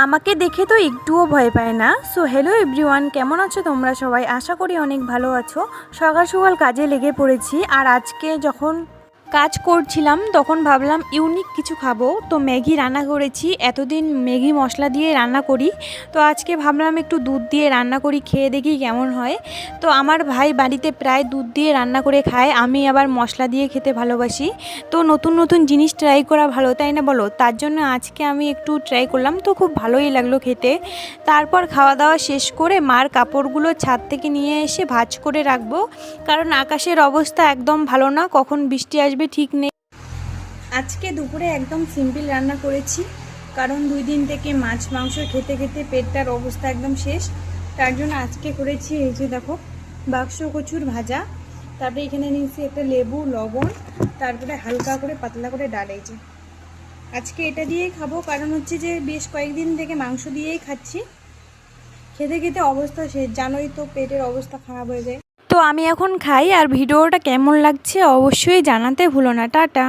আমাকে দেখে তো একটুও ভয় পায় না। সো হ্যালো এভরিওয়ান, কেমন আছো তোমরা সবাই? আশা করি অনেক ভালো আছো। সকাল সকাল কাজে লেগে পড়েছি। আর আজকে যখন কাজ করছিলাম তখন ভাবলাম ইউনিক কিছু খাবো, তো ম্যাগি রান্না করেছি। এতদিন ম্যাগি মশলা দিয়ে রান্না করি, তো আজকে ভাবলাম একটু দুধ দিয়ে রান্না করি, খেয়ে দেখি কেমন হয়। তো আমার ভাই বাড়িতে প্রায় দুধ দিয়ে রান্না করে খায়, আমি আবার মশলা দিয়ে খেতে ভালোবাসি। তো নতুন নতুন জিনিস ট্রাই করা ভালো, তাই না বলো? তার জন্য আজকে আমি একটু ট্রাই করলাম, তো খুব ভালোই লাগলো খেতে। তারপর খাওয়া দাওয়া শেষ করে মার কাপড়গুলো ছাদ থেকে নিয়ে এসে ভাঁজ করে রাখবো, কারণ আকাশের অবস্থা একদম ভালো না, কখন বৃষ্টি আসবে ঠিক নেই। আজকে দুপুরে একদম সিম্পল রান্না করেছি, কারণ 2 দিন থেকে মাছ মাংস খেতে খেতে পেটটার অবস্থা একদম শেষ। তার জন্য আজকে করেছি এই যে দেখো, বাক্স কচুর ভাজা, তারপরে এখানে নিয়েছি একটা লেবু, লবণ, তারপরে হালকা করে পাতলা করে ডাল। এই যে আজকে এটা দিয়েই খাবো, কারণ হচ্ছে যে বেশ কয়েকদিন থেকে মাংস দিয়েই খাচ্ছি। খেতে খেতে অবস্থা শেষ, জানোই তো পেটের অবস্থা খারাপ হয়ে যায়। তো আমি এখন খাই, আর ভিডিওটা কেমন লাগছে অবশ্যই জানাতে ভুলো না। টাটা।